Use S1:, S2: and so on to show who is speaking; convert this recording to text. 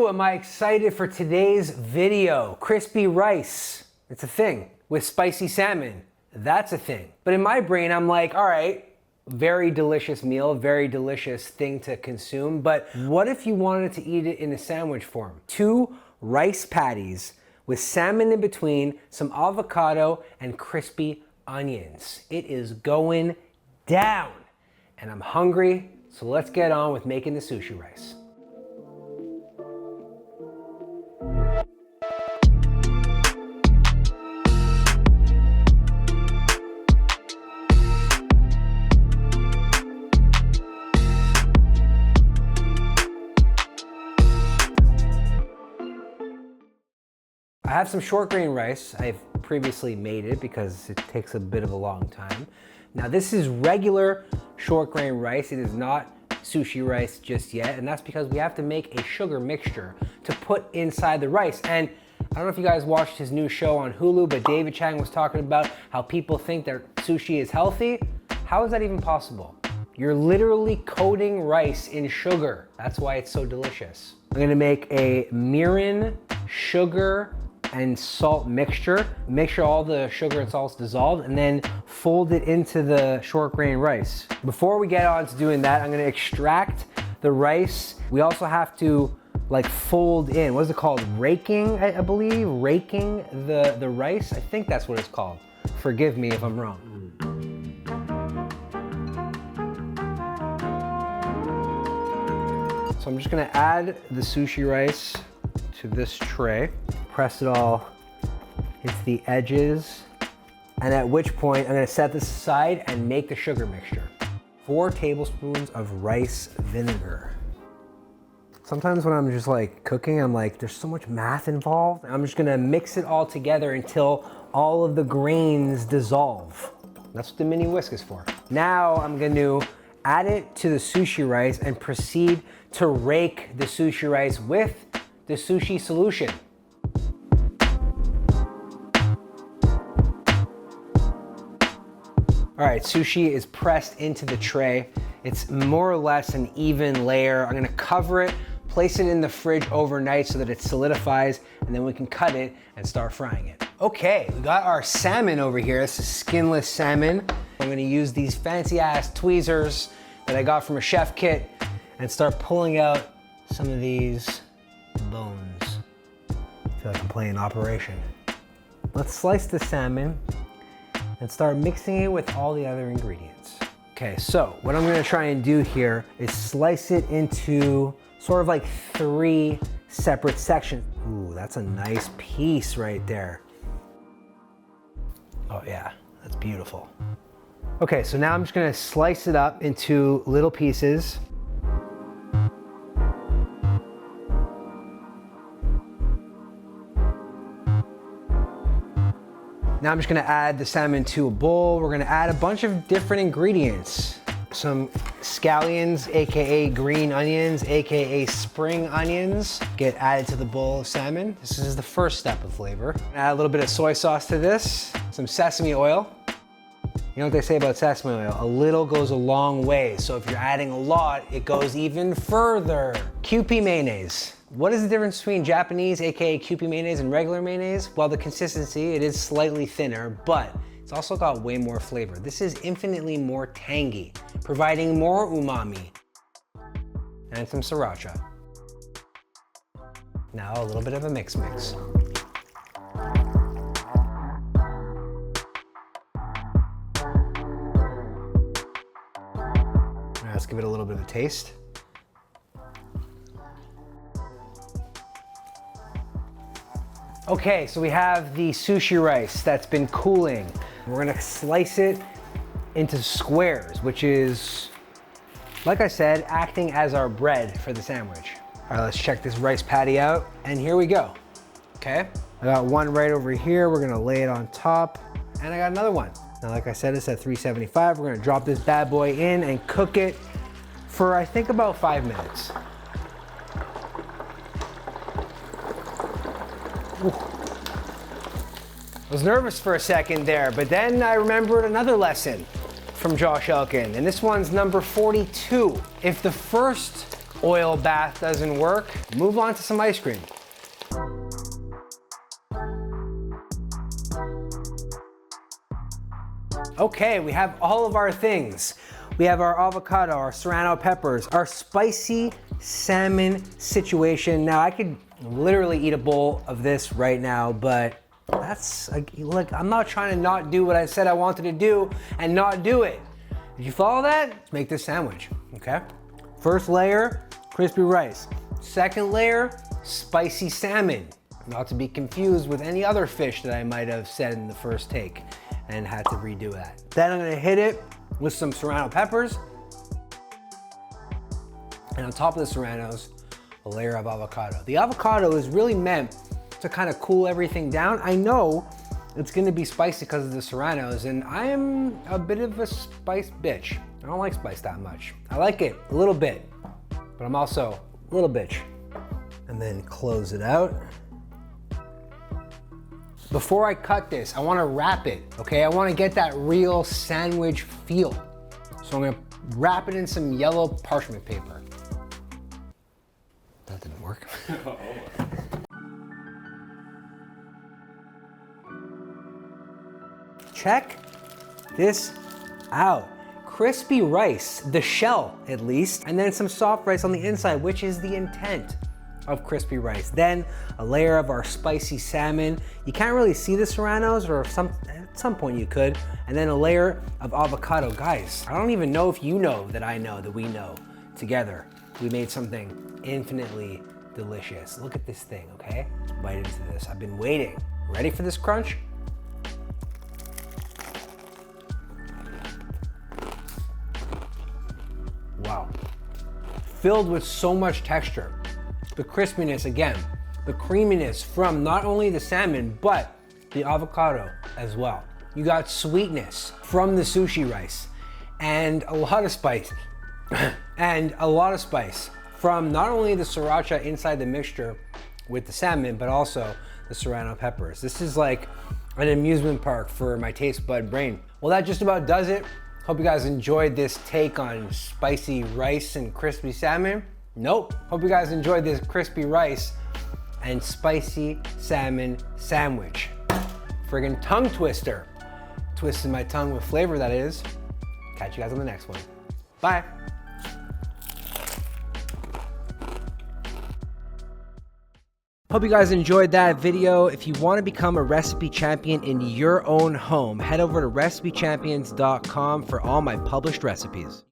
S1: Ooh, am I excited for today's video. Crispy rice, it's a thing. With spicy salmon, that's a thing. But in my brain, I'm like, all right, very delicious meal, very delicious thing to consume, but what if you wanted to eat it in a sandwich form? 2 rice patties with salmon in between, some avocado, and crispy onions. It is going down. And I'm hungry, so let's get on with making the sushi rice. I have some short grain rice. I've previously made it because it takes a bit of a long time. Now this is regular short grain rice. It is not sushi rice just yet, and that's because we have to make a sugar mixture to put inside the rice. And I don't know if you guys watched his new show on Hulu, but David Chang was talking about how people think that sushi is healthy. How is that even possible? You're literally coating rice in sugar. That's why it's so delicious. I'm gonna make a mirin, sugar, and salt mixture. Make sure all the sugar and salt's dissolved, and then fold it into the short grain rice. Before we get on to doing that, I'm gonna extract the rice. We also have to like fold in, what is it called? Raking, I believe? Raking the rice? I think that's what it's called. Forgive me if I'm wrong. So I'm just gonna add the sushi rice to this tray. Press it all into the edges, and at which point I'm gonna set this aside and make the sugar mixture. 4 tablespoons of rice vinegar. Sometimes when I'm just like cooking, I'm like, there's so much math involved. I'm just gonna mix it all together until all of the grains dissolve. That's what the mini whisk is for. Now I'm gonna add it to the sushi rice and proceed to rake the sushi rice with the sushi solution. All right, sushi is pressed into the tray. It's more or less an even layer. I'm gonna cover it, place it in the fridge overnight so that it solidifies, and then we can cut it and start frying it. Okay, we got our salmon over here. This is skinless salmon. I'm gonna use these fancy ass tweezers that I got from a chef kit and start pulling out some of these bones. I feel like I'm playing Operation. Let's slice the salmon and start mixing it with all the other ingredients. Okay, so what I'm gonna try and do here is slice it into sort of like 3 separate sections. Ooh, that's a nice piece right there. Oh yeah, that's beautiful. Okay, so now I'm just gonna slice it up into little pieces. Now I'm just gonna add the salmon to a bowl. We're gonna add a bunch of different ingredients. Some scallions, AKA green onions, AKA spring onions, get added to the bowl of salmon. This is the first step of flavor. Add a little bit of soy sauce to this, some sesame oil. You know what they say about sesame oil? A little goes a long way. So if you're adding a lot, it goes even further. Kewpie mayonnaise. What is the difference between Japanese, AKA Kewpie mayonnaise, and regular mayonnaise? Well, the consistency, it is slightly thinner, but it's also got way more flavor. This is infinitely more tangy, providing more umami. And some sriracha. Now a little bit of a mix. Let's give it a little bit of a taste. Okay, so we have the sushi rice that's been cooling. We're gonna slice it into squares, which is, like I said, acting as our bread for the sandwich. All right, let's check this rice patty out, and here we go. Okay, I got one right over here. We're gonna lay it on top, and I got another one. Now, like I said, it's at 375. We're gonna drop this bad boy in and cook it for, I think, about 5 minutes. Ooh. I was nervous for a second there, but then I remembered another lesson from Josh Elkin, and this one's number 42. If the first oil bath doesn't work, move on to some ice cream. Okay, we have all of our things. We have our avocado, our serrano peppers, our spicy salmon situation. Now I could literally eat a bowl of this right now, but that's like, I'm not trying to not do what I said I wanted to do and not do it. Did you follow that? Let's make this sandwich, okay? First layer, crispy rice. Second layer, spicy salmon. Not to be confused with any other fish that I might have said in the first take and had to redo that. Then I'm gonna hit it with some serrano peppers. And on top of the serranos, a layer of avocado. The avocado is really meant to kind of cool everything down. I know it's gonna be spicy because of the serranos, and I am a bit of a spice bitch. I don't like spice that much. I like it a little bit, but I'm also a little bitch. And then close it out. Before I cut this, I wanna wrap it, okay? I wanna get that real sandwich feel. So I'm gonna wrap it in some yellow parchment paper. That didn't work. Check this out. Crispy rice, the shell at least, and then some soft rice on the inside, which is the intent of crispy rice. Then a layer of our spicy salmon. You can't really see the serranos, or at some point you could. And then a layer of avocado. Guys, I don't even know if you know that I know that we know together. We made something infinitely delicious. Look at this thing, okay? Bite into this. I've been waiting. Ready for this crunch? Wow. Filled with so much texture. The crispiness again, the creaminess from not only the salmon, but the avocado as well. You got sweetness from the sushi rice and a lot of spice, and a lot of spice from not only the sriracha inside the mixture with the salmon, but also the serrano peppers. This is like an amusement park for my taste bud brain. Well, that just about does it. Hope you guys enjoyed this take on spicy rice and crispy salmon. Nope. Hope you guys enjoyed this crispy rice and spicy salmon sandwich. Friggin' tongue twister. Twisting my tongue with flavor, that is. Catch you guys on the next one. Bye. Hope you guys enjoyed that video. If you want to become a recipe champion in your own home, head over to recipechampions.com for all my published recipes.